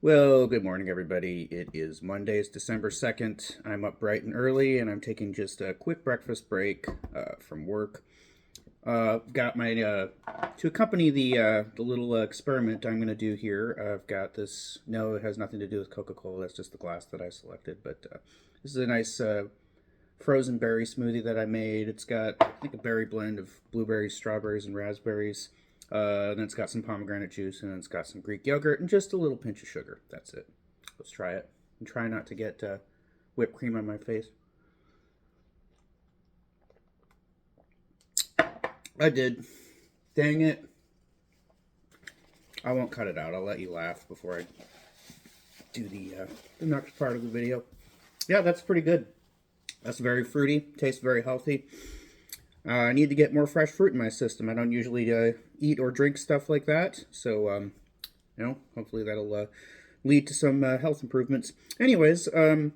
Well, good morning, everybody. It is Monday, it's December 2nd. I'm up bright and early, and I'm taking just a quick breakfast break from work. Got my, to accompany the little experiment I'm going to do here, I've got this. No, it has nothing to do with Coca Cola, that's just the glass that I selected. But this is a nice frozen berry smoothie that I made. It's got, I think, a berry blend of blueberries, strawberries, and raspberries. Then it's got some pomegranate juice, and then it's got some Greek yogurt and just a little pinch of sugar. That's it. Let's try it. And try not to get whipped cream on my face. I did. Dang it. I won't cut it out. I'll let you laugh before I do the next part of the video. Yeah, that's pretty good. That's very fruity. Tastes very healthy. I need to get more fresh fruit in my system. I don't usually eat or drink stuff like that. So, hopefully that'll lead to some health improvements. Anyways, I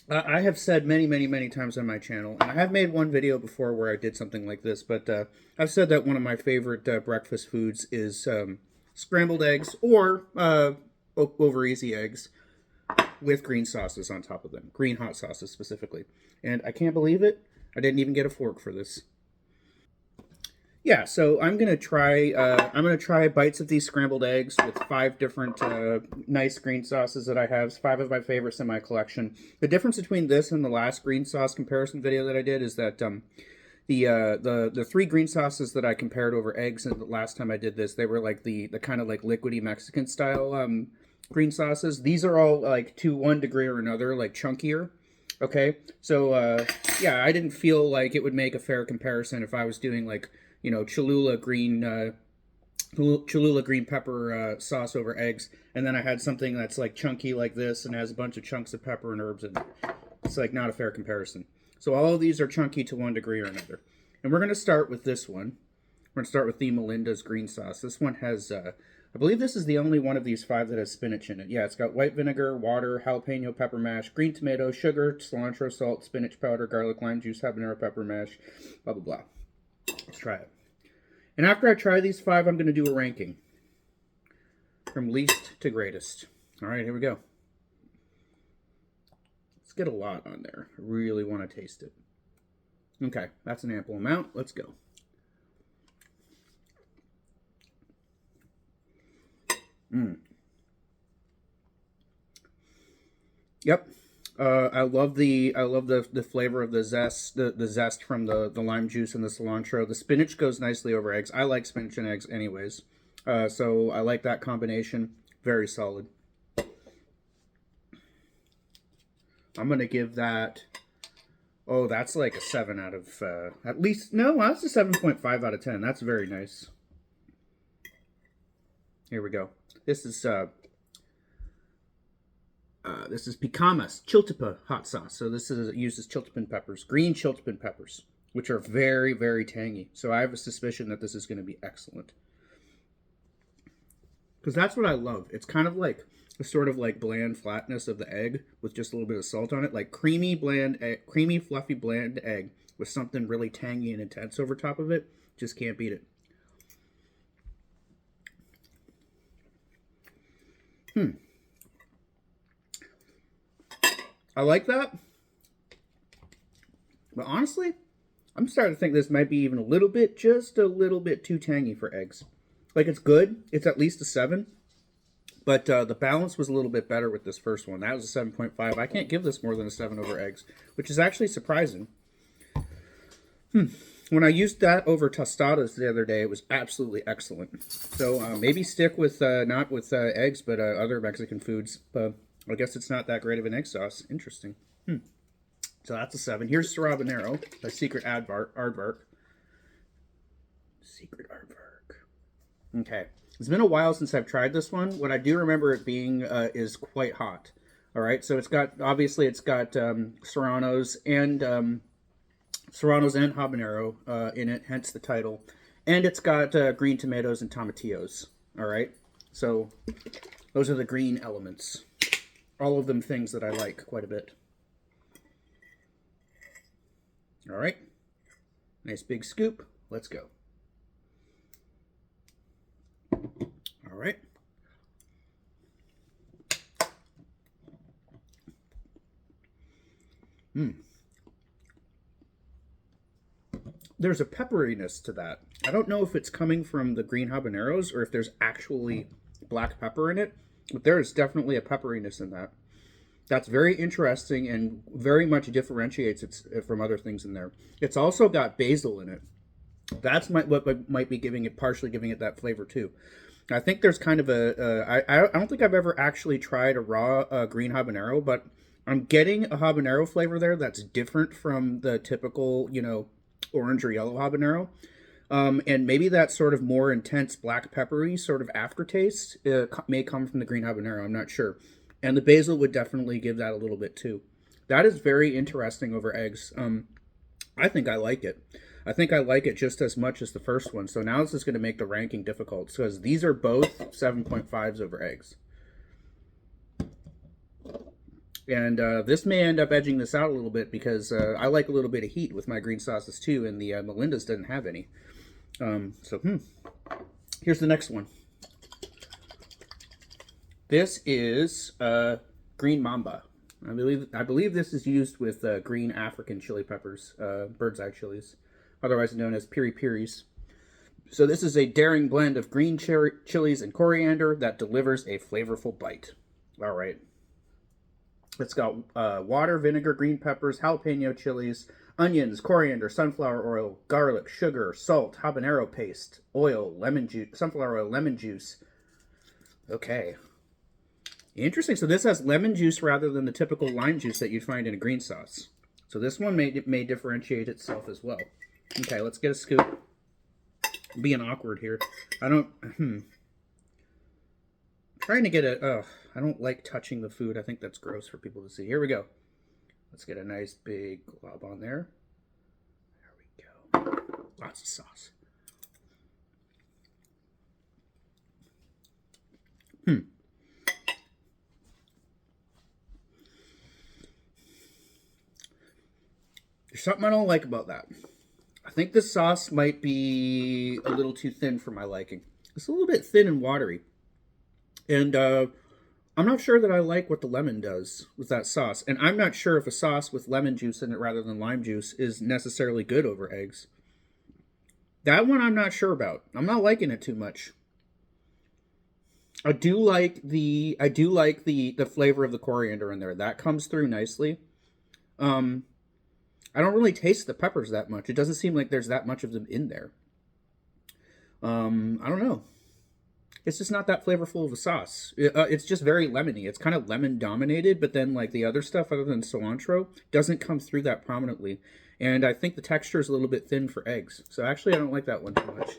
have said many, many, many times on my channel, and I have made one video before where I did something like this, but I've said that one of my favorite breakfast foods is scrambled eggs or over easy eggs with green sauces on top of them, green hot sauces specifically. And I can't believe it. I didn't even get a fork for this. Yeah, so I'm gonna try. I'm gonna try bites of these scrambled eggs with 5 different nice green sauces that I have. It's 5 of my favorites in my collection. The difference between this and the last green sauce comparison video that I did is that the 3 green sauces that I compared over eggs, and the last time I did this, they were like the kind of like liquidy Mexican style green sauces. These are all like to one degree or another like chunkier. Okay, so yeah, I didn't feel like it would make a fair comparison if I was doing like Cholula green pepper sauce over eggs, and then I had something that's like chunky like this and has a bunch of chunks of pepper and herbs in it. It's like not a fair comparison. So all of these are chunky to one degree or another, and we're gonna start with this one. We're gonna start with the Melinda's green sauce. This one has, I believe this is the only one of these 5 that has spinach in it. Yeah, it's got white vinegar, water, jalapeno pepper mash, green tomato, sugar, cilantro, salt, spinach powder, garlic, lime juice, habanero pepper mash, blah blah blah. Let's try it. And after I try these 5, I'm going to do a ranking from least to greatest. All right, here we go. Let's get a lot on there. I really want to taste it. Okay, that's an ample amount. Let's go. Yep. I love the flavor of the zest, the zest from the lime juice and the cilantro. The spinach goes nicely over eggs. I like spinach and eggs anyways. So I like that combination. Very solid. I'm gonna give that. Oh, that's like a 7 out of at least. No, that's a 7.5 out of 10. That's very nice. Here we go. This is Picamas Chiltepin hot sauce. So this uses chiltepin peppers, green chiltepin peppers, which are very, very tangy. So I have a suspicion that this is going to be excellent. Because that's what I love. It's kind of like a sort of like bland flatness of the egg with just a little bit of salt on it, like creamy, bland, creamy, fluffy, bland egg with something really tangy and intense over top of it. Just can't beat it. I like that. But honestly, I'm starting to think this might be even a little bit, just a little bit too tangy for eggs. Like it's good. It's at least a 7. But the balance was a little bit better with this first one. That was a 7.5. I can't give this more than a 7 over eggs, which is actually surprising. When I used that over tostadas the other day, it was absolutely excellent. So maybe stick with not with eggs, but other Mexican foods. I guess it's not that great of an egg sauce. Interesting. So that's a 7. Here's Sarabanero, a secret aardvark. Secret aardvark. Okay. It's been a while since I've tried this one. What I do remember it being is quite hot. All right, so it's got serranos and habanero in it, hence the title, and it's got green tomatoes and tomatillos. All right, so those are the green elements. All of them things that I like quite a bit. All right, nice big scoop. Let's go. All right. There's a pepperiness to that. I don't know if it's coming from the green habaneros or if there's actually black pepper in it, but there is definitely a pepperiness in that. That's very interesting and very much differentiates it from other things in there. It's also got basil in it. That's what might be partially giving it that flavor too. I think there's kind of I don't think I've ever actually tried a raw green habanero, but I'm getting a habanero flavor there that's different from the typical, orange or yellow habanero. And maybe that sort of more intense black peppery sort of aftertaste may come from the green habanero. I'm not sure. And the basil would definitely give that a little bit too. That is very interesting over eggs. I think I like it. I think I like it just as much as the first one. So now this is going to make the ranking difficult because these are both 7.5s over eggs. And this may end up edging this out a little bit because I like a little bit of heat with my green sauces too, and the Melinda's didn't have any. Here's the next one. This is green mamba. I believe this is used with green African chili peppers, bird's eye chilies, otherwise known as piri piris. So this is a daring blend of green chilies and coriander that delivers a flavorful bite. All right. It's got water, vinegar, green peppers, jalapeno chilies, onions, coriander, sunflower oil, garlic, sugar, salt, habanero paste, oil, lemon juice, sunflower oil, lemon juice. Okay. Interesting. So this has lemon juice rather than the typical lime juice that you'd find in a green sauce. So this one may differentiate itself as well. Okay, let's get a scoop. I'm being awkward here. I don't... Trying to get I don't like touching the food. I think that's gross for people to see. Here we go. Let's get a nice big glob on there. There we go. Lots of sauce. There's something I don't like about that. I think the sauce might be a little too thin for my liking. It's a little bit thin and watery. And I'm not sure that I like what the lemon does with that sauce. And I'm not sure if a sauce with lemon juice in it rather than lime juice is necessarily good over eggs. That one I'm not sure about. I'm not liking it too much. I do like the flavor of the coriander in there. That comes through nicely. I don't really taste the peppers that much. It doesn't seem like there's that much of them in there. I don't know. It's just not that flavorful of a sauce. It's just very lemony. It's kind of lemon dominated, but then like the other stuff other than cilantro doesn't come through that prominently. And I think the texture is a little bit thin for eggs. So actually I don't like that one too much.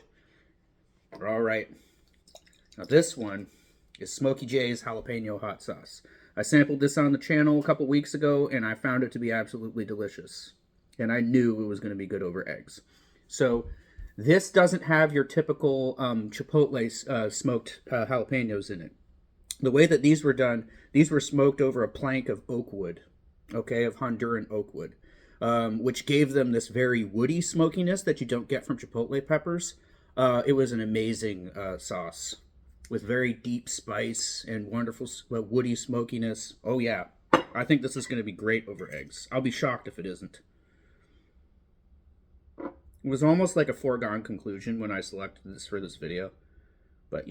All right. Now this one is Smokey J's jalapeno hot sauce. I sampled this on the channel a couple weeks ago and I found it to be absolutely delicious. And I knew it was going to be good over eggs. So this doesn't have your typical chipotle smoked jalapenos in it. The way that these were done, these were smoked over a plank of oak wood, okay, of Honduran oak wood, which gave them this very woody smokiness that you don't get from chipotle peppers. It was an amazing sauce with very deep spice and wonderful woody smokiness. Oh yeah, I think this is going to be great over eggs. I'll be shocked if it isn't. It was almost like a foregone conclusion when I selected this for this video. But,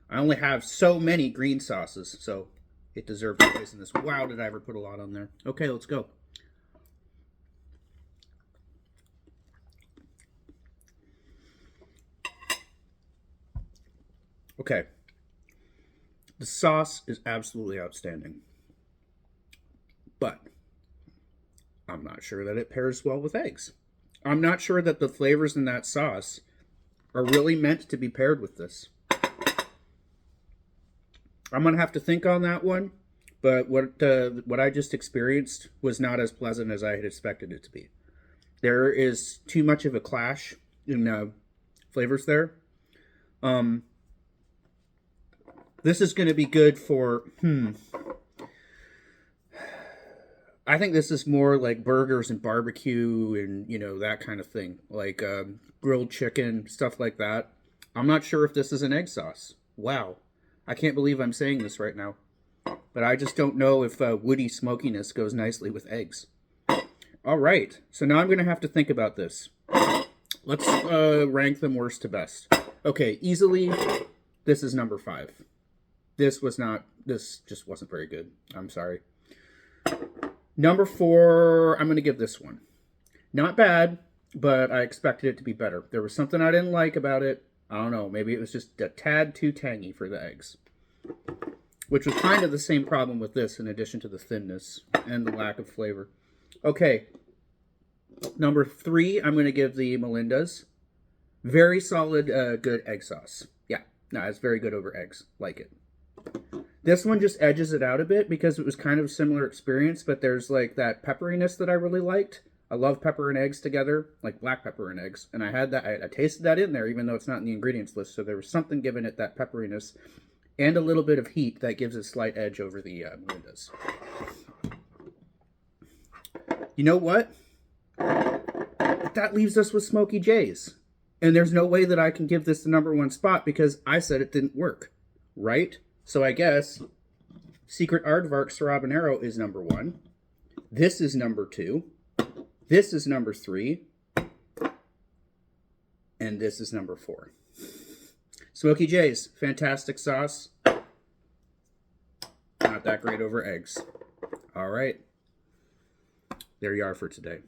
I only have so many green sauces, so it deserved a place in this. Wow, did I ever put a lot on there. Okay, let's go. Okay. The sauce is absolutely outstanding. But I'm not sure that it pairs well with eggs. I'm not sure that the flavors in that sauce are really meant to be paired with this. I'm going to have to think on that one, but what I just experienced was not as pleasant as I had expected it to be. There is too much of a clash in flavors there. This is going to be good for, I think this is more like burgers and barbecue and, that kind of thing. Like grilled chicken, stuff like that. I'm not sure if this is an egg sauce. Wow. I can't believe I'm saying this right now. But I just don't know if woody smokiness goes nicely with eggs. All right, so now I'm going to have to think about this. Let's rank them worst to best. Okay, easily, this is number 5. This just wasn't very good. I'm sorry. Number 4, I'm going to give this one. Not bad, but I expected it to be better. There was something I didn't like about it. I don't know, maybe it was just a tad too tangy for the eggs. Which was kind of the same problem with this, in addition to the thinness and the lack of flavor. Okay, number 3, I'm going to give the Melinda's. Very solid, good egg sauce. Yeah, no, it's very good over eggs. Like it. This one just edges it out a bit because it was kind of a similar experience, but there's like that pepperiness that I really liked. I love pepper and eggs together, like black pepper and eggs. And I had that, I tasted that in there, even though it's not in the ingredients list. So there was something giving it that pepperiness and a little bit of heat that gives a slight edge over the Melinda's. You know what? That leaves us with Smoky J's. And there's no way that I can give this the number 1 spot because I said it didn't work. Right? So I guess Secret Aardvark Sarabanero is number 1. This is number 2. This is number 3. And this is number 4. Smoky J's, fantastic sauce. Not that great over eggs. All right. There you are for today.